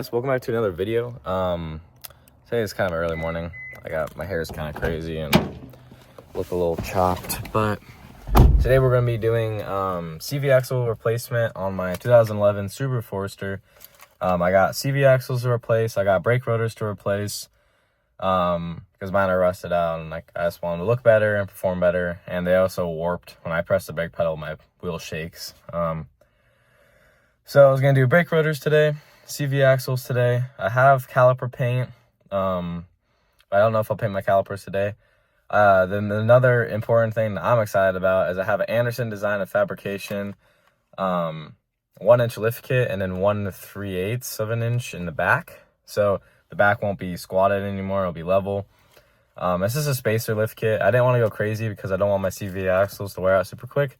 Guys, welcome back to another video. Today is kind of early morning. My hair is kind of crazy and look a little chopped, but today we're going to be doing CV axle replacement on my 2011 Subaru Forester. I got CV axles to replace. I got brake rotors to replace because mine are rusted out, and I just want them to look better and perform better. And they also warped. When I press the brake pedal, my wheel shakes. So I was going to do brake rotors today, CV axles today. I have caliper paint. I don't know if I'll paint my calipers today. Then another important thing that I'm excited about is I have an Anderson design of fabrication, 1-inch lift kit, and then 1 3/8 of an inch in the back. So the back won't be squatted anymore. It'll be level. This is a spacer lift kit. I didn't want to go crazy because I don't want my CV axles to wear out super quick.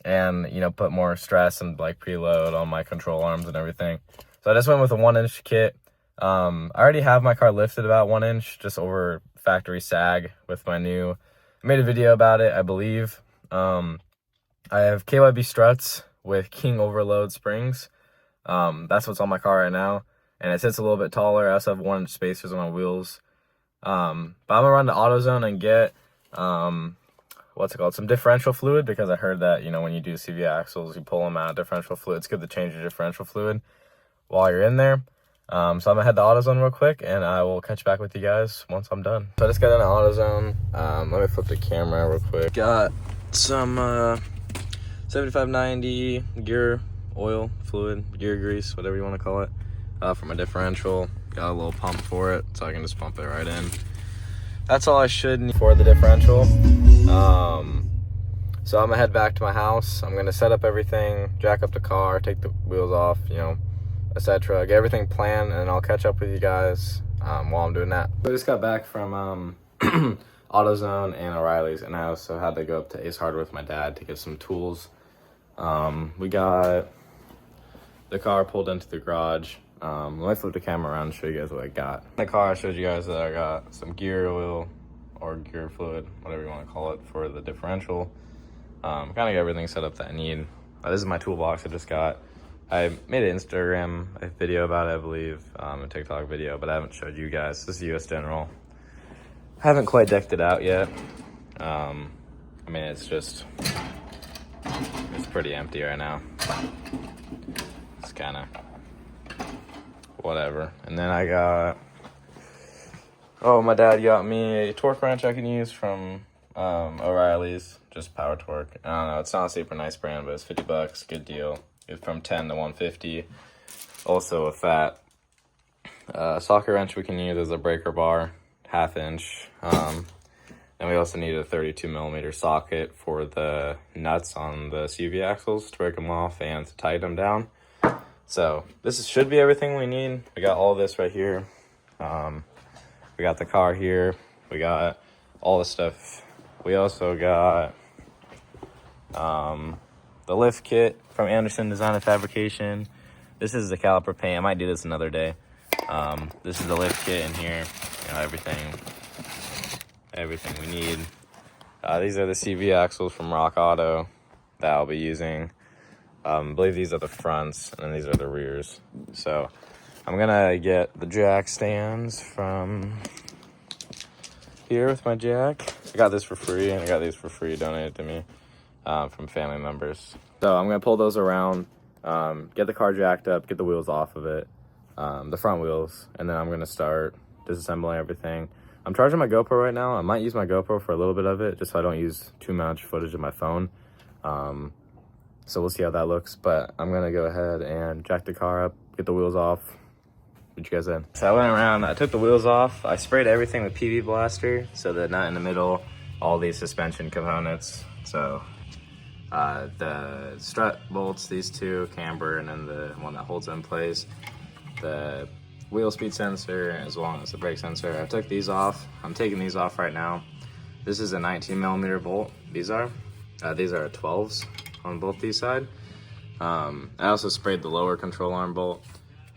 And put more stress and like preload on my control arms and everything. So I just went with a 1-inch kit. I already have my car lifted about 1 inch just over factory sag with my new. I made a video about it, I believe. I have KYB struts with King overload springs. That's what's on my car right now, and it sits a little bit taller. I also have 1-inch spacers on my wheels. But I'm gonna run to AutoZone and get some differential fluid, because I heard that when you do CV axles, you pull them out of differential fluid. It's good to change your differential fluid while you're in there. So I'm gonna head to AutoZone real quick, and I will catch back with you guys once I'm done. So I just got into AutoZone. Let me flip the camera real quick. Got some 7590 gear oil fluid, gear grease, whatever you want to call it, for my differential. Got a little pump for it, so I can just pump it right in. That's all I should need for the differential. So I'm gonna head back to my house. I'm gonna set up everything, jack up the car, take the wheels off, etc. Get everything planned, and I'll catch up with you guys while I'm doing that. I just got back from AutoZone and O'Reilly's, and I also had to go up to Ace Hardware with my dad to get some tools. We got the car pulled into the garage. Let me flip the camera around and show you guys what I got. In the car, I showed you guys that I got some gear oil or gear fluid, whatever you want to call it, for the differential. Kind of get everything set up that I need. This is my toolbox I just got. I made an Instagram video about it, I believe, a TikTok video, but I haven't showed you guys. This is US General. I haven't quite decked it out yet. It's pretty empty right now. It's kind of whatever. And then I got, my dad got me a torque wrench I can use from O'Reilly's, just Power Torque. I don't know, it's not a super nice brand, but it's $50, good deal. It's from 10 to 150. Also a fat socket wrench we can use as a breaker bar, 1/2 inch. And we also need a 32mm socket for the nuts on the CV axles to break them off and to tighten them down. So this should be everything we need. We got all this right here. We got the car here. We got all the stuff. We also got the lift kit from Anderson Design and Fabrication. This is the caliper paint. I might do this another day. This is the lift kit in here. Everything we need. These are the CV axles from Rock Auto that I'll be using. I believe these are the fronts, and then these are the rears. So I'm gonna get the jack stands from here with my jack. I got this for free, and I got these for free donated to me from family members. So I'm gonna pull those around, get the car jacked up, get the wheels off of it, the front wheels, and then I'm gonna start disassembling everything. I'm charging my GoPro right now. I might use my GoPro for a little bit of it, just so I don't use too much footage of my phone. So we'll see how that looks, but I'm gonna go ahead and jack the car up, get the wheels off. What you guys in? So I went around, I took the wheels off, I sprayed everything with PV Blaster, so the nut in the middle, all these suspension components. So the strut bolts, these two, camber, and then the one that holds it in place, the wheel speed sensor, as well as the brake sensor. I took these off. I'm taking these off right now. This is a 19mm bolt. These are 12s on both these sides. I also sprayed the lower control arm bolt.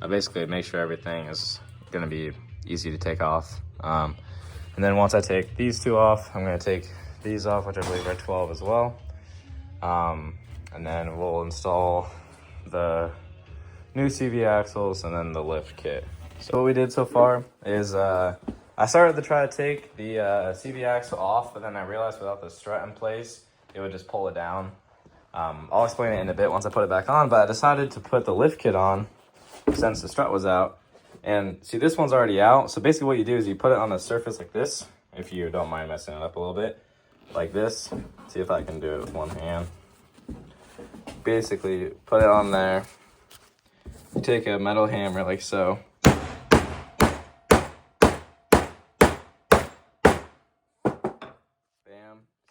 I basically make sure everything is gonna be easy to take off. And then once I take these two off, I'm gonna take these off, which I believe are 12 as well. And then we'll install the new CV axles, and then the lift kit. So what we did so far is I started to try to take the CV axle off, but then I realized without the strut in place, it would just pull it down. I'll explain it in a bit once I put it back on, but I decided to put the lift kit on since the strut was out. And see, this one's already out. So basically what you do is you put it on a surface like this, if you don't mind messing it up a little bit, like this. See if I can do it with one hand. Basically, put it on there. You take a metal hammer like so. Bam,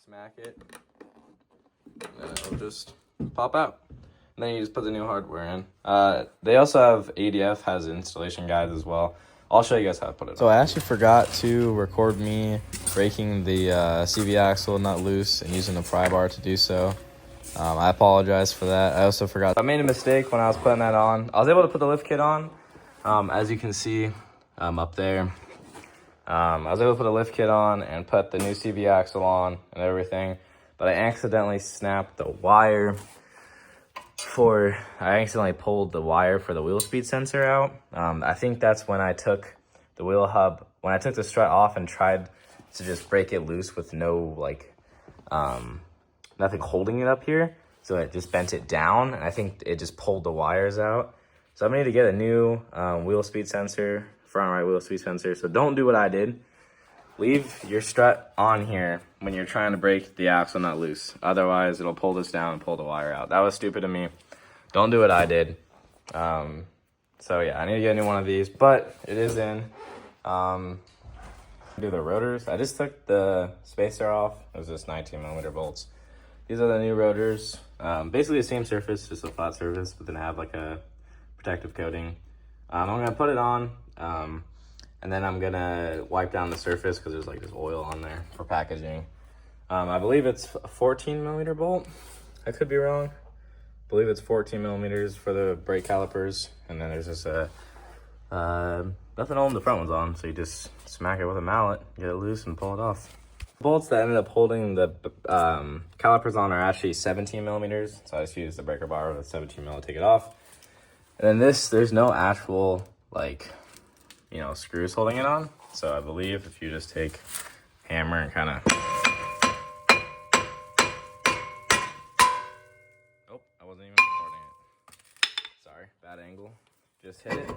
smack it. And then it'll just pop out. And then you just put the new hardware in. They also have ADF has installation guides as well. I'll show you guys how to put it on. So I actually forgot to record me breaking the CV axle nut loose and using the pry bar to do so. I apologize for that. I also forgot. I made a mistake when I was putting that on. I was able to put the lift kit on, as you can see up there. I was able to put a lift kit on and put the new CV axle on and everything, but I accidentally snapped the wire I accidentally pulled the wire for the wheel speed sensor out. I think that's when I took the wheel hub, when I took the strut off and tried to just break it loose with no, like, nothing holding it up here. So it just bent it down, and I think it just pulled the wires out. So I'm going to get a new wheel speed sensor, front right wheel speed sensor. So don't do what I did. Leave your strut on here when you're trying to break the axle nut loose. Otherwise, it'll pull this down and pull the wire out. That was stupid of me. Don't do what I did. So yeah, I need to get a new one of these, but it is in. Do the rotors. I just took the spacer off. It was just 19mm bolts. These are the new rotors. Basically the same surface, just a flat surface, but then have like a protective coating. I'm gonna put it on. And then I'm gonna wipe down the surface because there's like this oil on there for packaging. I believe it's a 14mm bolt. I could be wrong. I believe it's 14mm for the brake calipers. And then there's just nothing holding the front ones on. So you just smack it with a mallet, get it loose and pull it off. The bolts that ended up holding the calipers on are actually 17mm. So I just used the breaker bar with 17mm to take it off. And then there's no actual like, screws holding it on. So I believe if you just take hammer and kind of, oh, I wasn't even recording it. Sorry, bad angle. Just hit it.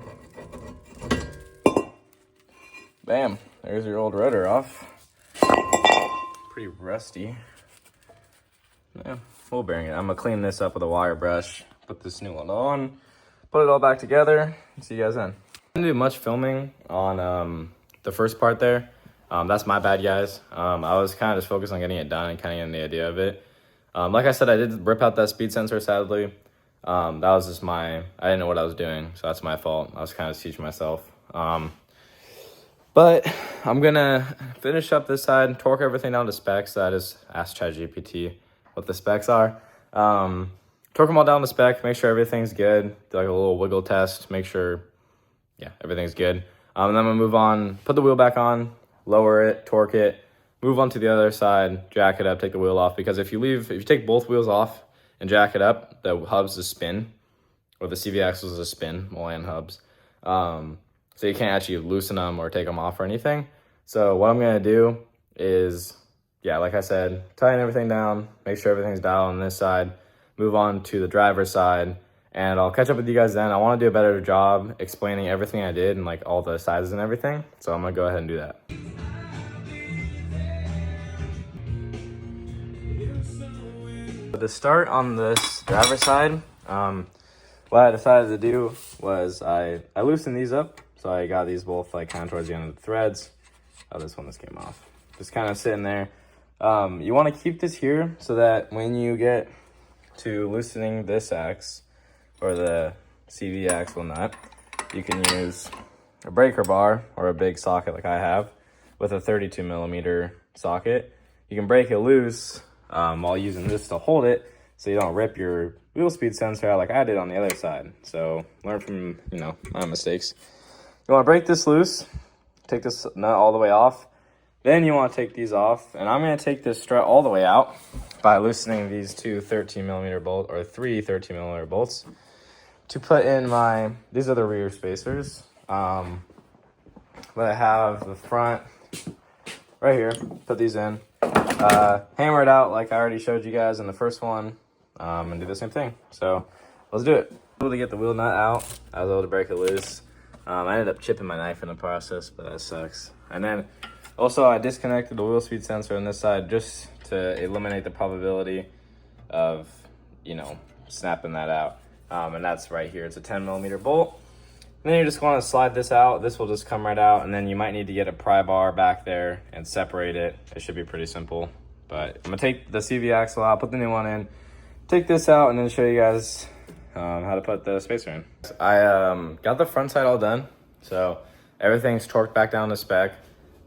Bam, there's your old rotor off. Pretty rusty. Yeah, full bearing it. I'm gonna clean this up with a wire brush, put this new one on, put it all back together, and see you guys then. I didn't do much filming on the first part there. That's my bad, guys. I was kind of just focused on getting it done and kind of getting the idea of it. Like I said, I did rip out that speed sensor, sadly. That was just I didn't know what I was doing, so that's my fault. I was kind of teaching myself. But I'm gonna finish up this side, torque everything down to specs. So I just asked ChatGPT what the specs are. Torque them all down to spec, make sure everything's good. Do like a little wiggle test, make sure, yeah, everything's good. And then I'm gonna move on, put the wheel back on, lower it, torque it, move on to the other side, jack it up, take the wheel off. Because if you take both wheels off and jack it up, the hubs just spin, or the CV axles just spin, Molan hubs. So you can't actually loosen them or take them off or anything. So what I'm gonna do is, yeah, like I said, tighten everything down, make sure everything's dialed on this side, move on to the driver's side, and I'll catch up with you guys then. I want to do a better job explaining everything I did and like all the sizes and everything. So I'm gonna go ahead and do that. To start on this driver's side, what I decided to do was I loosened these up. So I got these both like kind of towards the end of the threads. Oh, this one just came off. Just kind of sitting there. You want to keep this here so that when you get to loosening this X or the CV axle nut, you can use a breaker bar or a big socket like I have with a 32mm socket. You can break it loose while using this to hold it so you don't rip your wheel speed sensor out like I did on the other side. So learn from, my mistakes. You want to break this loose, take this nut all the way off. Then you want to take these off, and I'm going to take this strut all the way out by loosening these two 13mm bolts, or three 13mm bolts. to put in these are the rear spacers. But I have the front right here. Put these in. Hammer it out like I already showed you guys in the first one, and do the same thing. So let's do it. Able to get the wheel nut out. I was able to break it loose. I ended up chipping my knife in the process, but that sucks. And then also I disconnected the wheel speed sensor on this side just to eliminate the probability of, you know, snapping that out. And that's right here. It's a 10mm bolt. And then you just want to slide this out. This will just come right out, and then you might need to get a pry bar back there and separate it. It should be pretty simple. But I'm gonna take the CV axle out, put the new one in, take this out, and then show you guys how to put the spacer in. I got the front side all done, so everything's torqued back down to spec.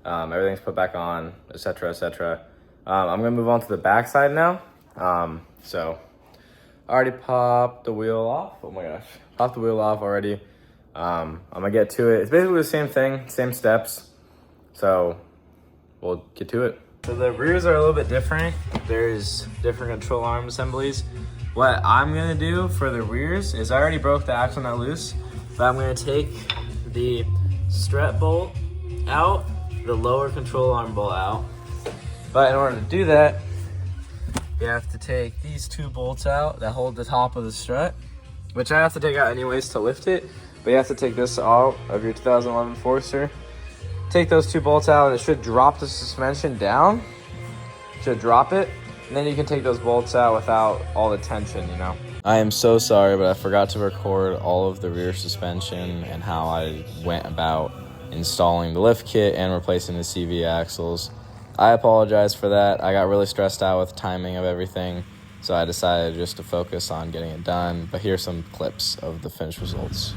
Everything's put back on, etc., etc. I'm gonna move on to the back side now. So I already popped the wheel off. Oh my gosh, popped the wheel off already. I'm gonna get to it. It's basically the same thing, same steps. So we'll get to it. So the rears are a little bit different. There's different control arm assemblies. What I'm gonna do for the rears is I already broke the axle nut loose, but I'm gonna take the strut bolt out, the lower control arm bolt out. But in order to do that, you have to take these two bolts out that hold the top of the strut, which I have to take out anyways to lift it. But you have to take this out of your 2011 Forester. Take those two bolts out, and it should drop the suspension down. Should drop it. And then you can take those bolts out without all the tension, you know. I am so sorry, but I forgot to record all of the rear suspension and how I went about installing the lift kit and replacing the CV axles. I apologize for that. I got really stressed out with timing of everything, so I decided just to focus on getting it done. But here's some clips of the finished results.